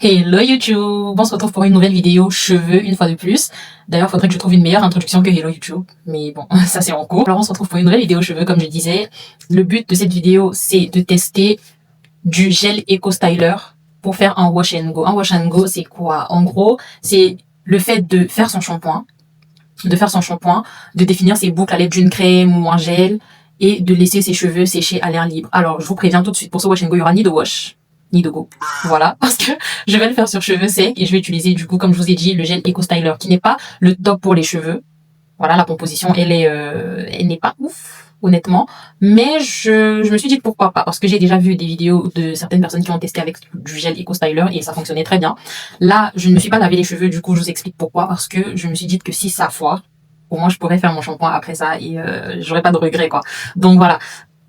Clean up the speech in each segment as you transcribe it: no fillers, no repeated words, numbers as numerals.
Hello YouTube, on se retrouve pour une nouvelle vidéo cheveux une fois de plus. D'ailleurs, faudrait que je trouve une meilleure introduction que Hello YouTube, mais bon, ça c'est en cours. Alors on se retrouve pour une nouvelle vidéo cheveux, comme je disais. Le but de cette vidéo, c'est de tester du gel Eco Styler pour faire un wash and go. Un wash and go, c'est quoi? En gros, c'est le fait de faire son shampoing, de définir ses boucles à l'aide d'une crème ou un gel et de laisser ses cheveux sécher à l'air libre. Alors, je vous préviens tout de suite, pour ce wash and go, il y aura ni de wash, ni de go. Voilà, parce que je vais le faire sur cheveux secs et je vais utiliser, du coup, comme je vous ai dit, le gel Eco Styler, qui n'est pas le top pour les cheveux. Voilà, la composition, elle n'est pas ouf, honnêtement. Mais je me suis dit pourquoi pas, parce que j'ai déjà vu des vidéos de certaines personnes qui ont testé avec du gel Eco Styler et ça fonctionnait très bien. Là, je ne me suis pas lavé les cheveux, du coup, je vous explique pourquoi, parce que je me suis dit que si ça foire, au moins je pourrais faire mon shampoing après ça et j'aurais pas de regrets, quoi. Donc voilà,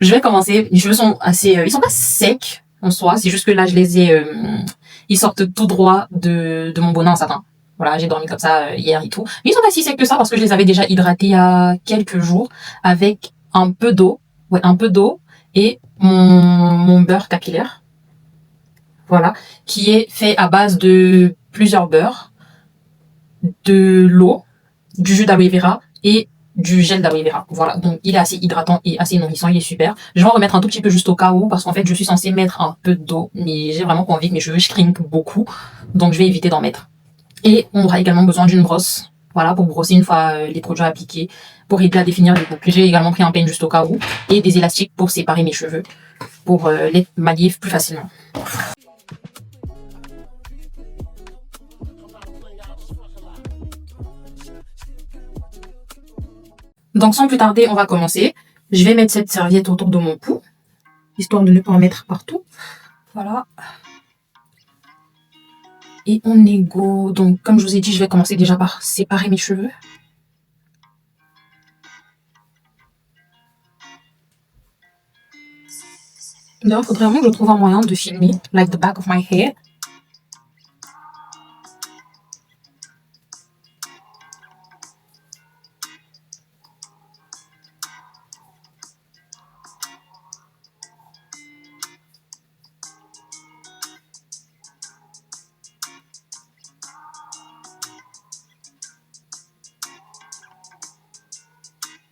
je vais commencer. Les cheveux sont assez, ils sont pas secs en soi, c'est juste que là je les ai, ils sortent tout droit de mon bonnet en satin. Voilà, j'ai dormi comme ça hier et tout. Mais ils sont pas si secs que ça parce que je les avais déjà hydratés il y a quelques jours avec un peu d'eau, ouais, un peu d'eau et mon beurre capillaire. Voilà, qui est fait à base de plusieurs beurres, de l'eau, du jus d'aloe vera et du gel d'aloe vera. Voilà, donc il est assez hydratant et assez nourrissant, il est super. Je vais en remettre un tout petit peu juste au cas où, parce qu'en fait je suis censée mettre un peu d'eau, mais j'ai vraiment pas envie que mes cheveux shrinkent beaucoup, donc je vais éviter d'en mettre. Et on aura également besoin d'une brosse, voilà, pour brosser une fois les produits appliqués, pour aider à définir les boucles. J'ai également pris un peigne juste au cas où, et des élastiques pour séparer mes cheveux, pour les manier plus facilement. Donc sans plus tarder, on va commencer. Je vais mettre cette serviette autour de mon cou, histoire de ne pas en mettre partout. Voilà. Et on est go. Donc comme je vous ai dit, je vais commencer déjà par séparer mes cheveux. D'ailleurs, il faudrait vraiment que je trouve un moyen de filmer, like the back of my hair.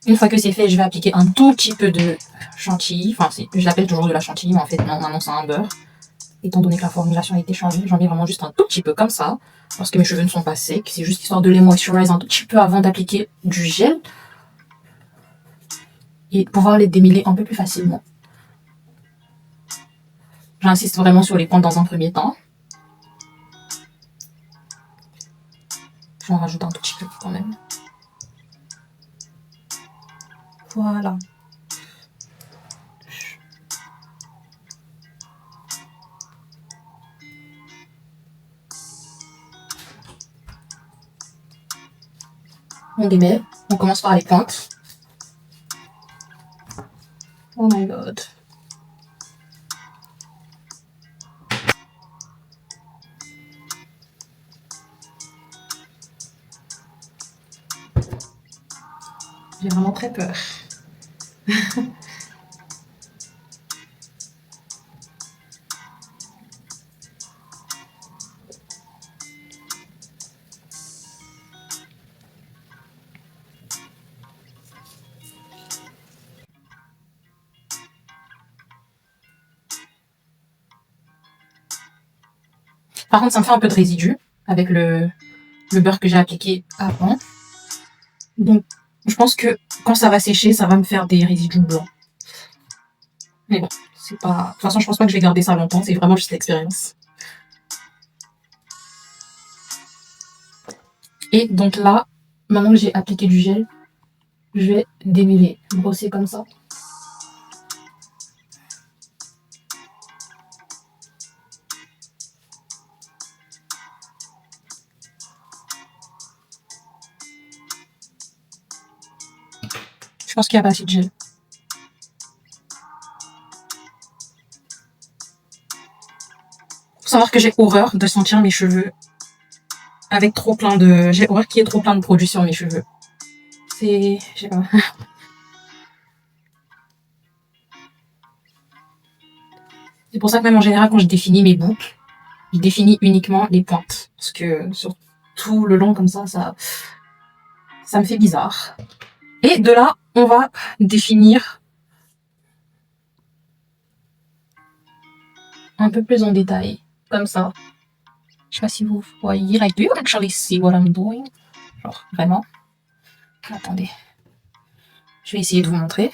Une fois que c'est fait, je vais appliquer un tout petit peu de chantilly. Enfin, je l'appelle toujours de la chantilly, mais en fait, non, maintenant c'est un beurre. Étant donné que la formulation a été changée, j'en mets vraiment juste un tout petit peu comme ça. Parce que mes cheveux ne sont pas secs. C'est juste histoire de les moisturiser un tout petit peu avant d'appliquer du gel. Et pouvoir les démêler un peu plus facilement. J'insiste vraiment sur les points dans un premier temps. Je vais en rajouter un tout petit peu quand même. Voilà. On démêle. On commence par les pointes. Oh my god. J'ai vraiment très peur. Par contre, ça me fait un peu de résidu avec le beurre que j'ai appliqué avant. Donc, je pense que quand ça va sécher, ça va me faire des résidus blancs. Mais bon, c'est pas... De toute façon, je pense pas que je vais garder ça longtemps. C'est vraiment juste l'expérience. Et donc là, maintenant que j'ai appliqué du gel, je vais démêler, brosser comme ça. Je pense qu'il n'y a pas assez de gel. Faut savoir que j'ai horreur de sentir mes cheveux avec trop plein de... J'ai horreur qu'il y ait trop plein de produits sur mes cheveux. C'est... Je sais pas. C'est pour ça que même en général, quand je définis mes boucles, je définis uniquement les pointes. Parce que sur tout le long comme ça me fait bizarre. Et de là, on va définir un peu plus en détail. Comme ça. Je sais pas si vous voyez. Like, do you actually see what I'm doing? Genre, vraiment. Attendez. Je vais essayer de vous montrer.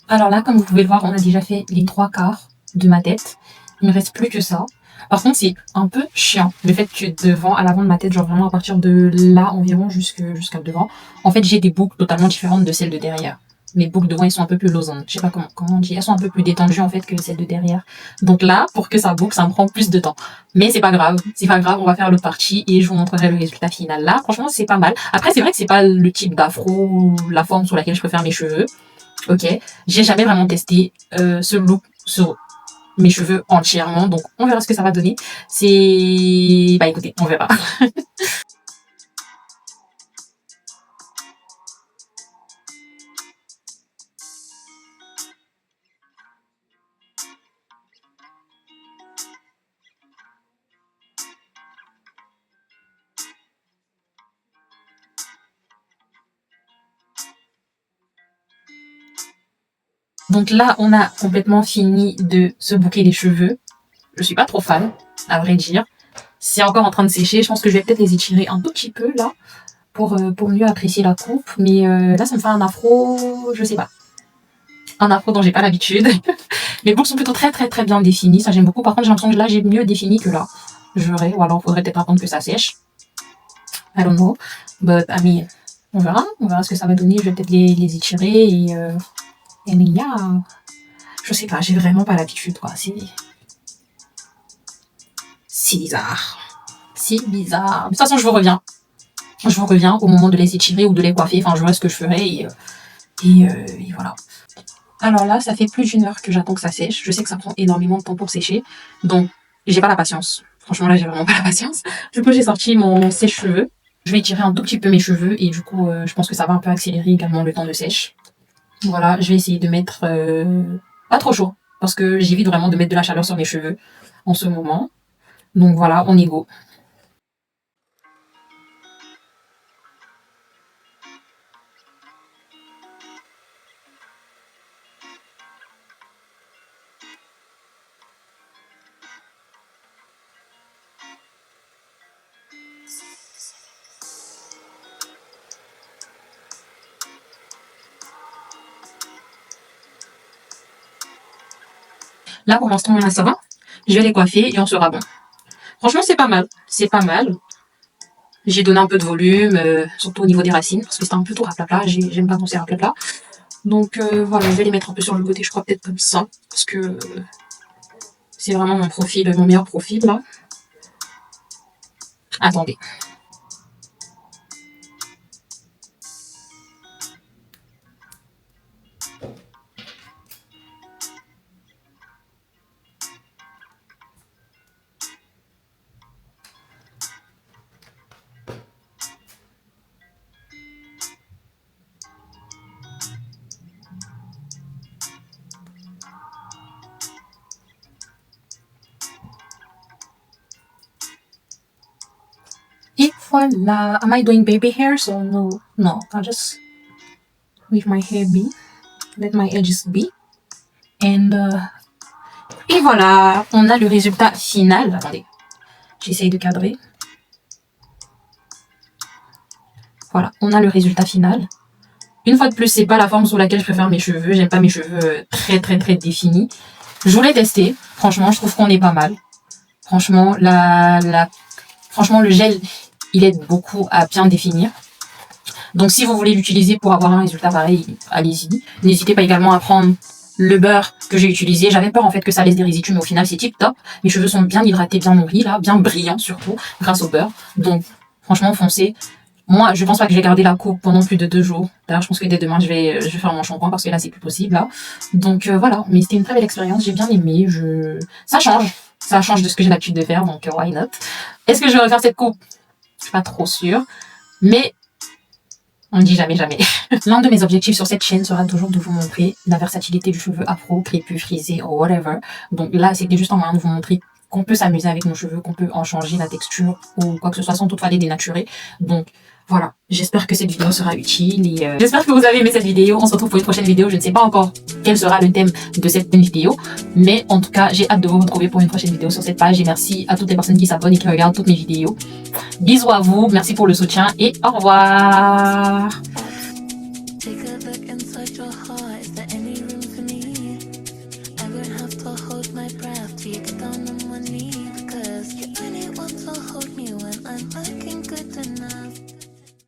Alors là, comme vous pouvez le voir, on a déjà fait les 3/4 de ma tête. Il me reste plus que ça. Par contre, c'est un peu chiant. Le fait que devant, à l'avant de ma tête, genre vraiment à partir de là environ jusqu'à devant, en fait, j'ai des boucles totalement différentes de celles de derrière. Mes boucles devant, elles sont un peu plus losantes. Je sais pas comment on dit. Elles sont un peu plus détendues, en fait, que celles de derrière. Donc là, pour que ça boucle, ça me prend plus de temps. Mais c'est pas grave. C'est pas grave. On va faire l'autre partie et je vous montrerai le résultat final. Là, franchement, c'est pas mal. Après, c'est vrai que c'est pas le type d'afro ou la forme sur laquelle je préfère mes cheveux. Ok, j'ai jamais vraiment testé ce look sur mes cheveux entièrement, donc on verra ce que ça va donner. Bah écoutez, on verra. Donc là, on a complètement fini de se boucler les cheveux. Je suis pas trop fan, à vrai dire. C'est encore en train de sécher. Je pense que je vais peut-être les étirer un tout petit peu là pour mieux apprécier la coupe. Mais là, ça me fait un afro, je sais pas. Un afro dont j'ai pas l'habitude. Mes boucles sont plutôt très très très bien définies. Ça j'aime beaucoup. Par contre, j'ai l'impression que là, j'ai mieux défini que là. Ou alors faudrait peut-être attendre que ça sèche. I don't know. But I mean, on verra ce que ça va donner. Je vais peut-être les étirer et yeah. Je sais pas, j'ai vraiment pas l'habitude, quoi. C'est bizarre. C'est bizarre. De toute façon, je vous reviens. Je vous reviens au moment de les étirer ou de les coiffer. Enfin, je verrai ce que je ferai et voilà. Alors là, ça fait plus d'1 heure que j'attends que ça sèche. Je sais que ça prend énormément de temps pour sécher. Donc, j'ai pas la patience. Franchement, là, j'ai vraiment pas la patience. Du coup, j'ai sorti mon sèche-cheveux. Je vais étirer un tout petit peu mes cheveux et du coup, je pense que ça va un peu accélérer également le temps de sèche. Voilà, je vais essayer de mettre pas trop chaud parce que j'évite vraiment de mettre de la chaleur sur mes cheveux en ce moment. Donc voilà, on y go. Là, pour l'instant, ça va. Je vais les coiffer et on sera bon. Franchement, c'est pas mal. C'est pas mal. J'ai donné un peu de volume, surtout au niveau des racines, parce que c'était un peu trop raplapla. J'aime pas quand c'est raplapla. Donc voilà, je vais les mettre un peu sur le côté, je crois peut-être comme ça, parce que c'est vraiment mon profil, mon meilleur profil là. Attendez. Et voilà. Am I doing baby hair? So no, I'll just leave my hair be, let my edges be, and et voilà, on a le résultat final. Attendez, j'essaye de cadrer. Voilà, on a le résultat final. Une fois de plus, c'est pas la forme sous laquelle je préfère mes cheveux. J'aime pas mes cheveux très définis. Je voulais tester. Franchement, je trouve qu'on est pas mal. Franchement, franchement, le gel, il aide beaucoup à bien définir. Donc, si vous voulez l'utiliser pour avoir un résultat pareil, allez-y. N'hésitez pas également à prendre le beurre que j'ai utilisé. J'avais peur en fait que ça laisse des résidus, mais au final, c'est tip top. Mes cheveux sont bien hydratés, bien nourris, là, bien brillants surtout, grâce au beurre. Donc, franchement, foncez. Moi, je pense pas que je vais garder la coupe pendant plus de 2 jours. D'ailleurs, je pense que dès demain, je vais faire mon shampoing parce que là, c'est plus possible, là. Donc, voilà. Mais c'était une très belle expérience. J'ai bien aimé. Ça change. Ça change de ce que j'ai l'habitude de faire. Donc, why not? Est-ce que je vais refaire cette coupe? Je suis pas trop sûre. Mais, on ne dit jamais. L'un de mes objectifs sur cette chaîne sera toujours de vous montrer la versatilité du cheveu afro, crépus, frisé, ou whatever. Donc là, c'était juste un moyen de vous montrer qu'on peut s'amuser avec nos cheveux, qu'on peut en changer la texture ou quoi que ce soit sans toutefois les dénaturer. Donc voilà, j'espère que cette vidéo sera utile et j'espère que vous avez aimé cette vidéo. On se retrouve pour une prochaine vidéo. Je ne sais pas encore quel sera le thème de cette vidéo, mais en tout cas, j'ai hâte de vous retrouver pour une prochaine vidéo sur cette page et merci à toutes les personnes qui s'abonnent et qui regardent toutes mes vidéos. Bisous à vous, merci pour le soutien et au revoir. Take a look inside your heart. Is there any room for me? I won't have to hold my breath.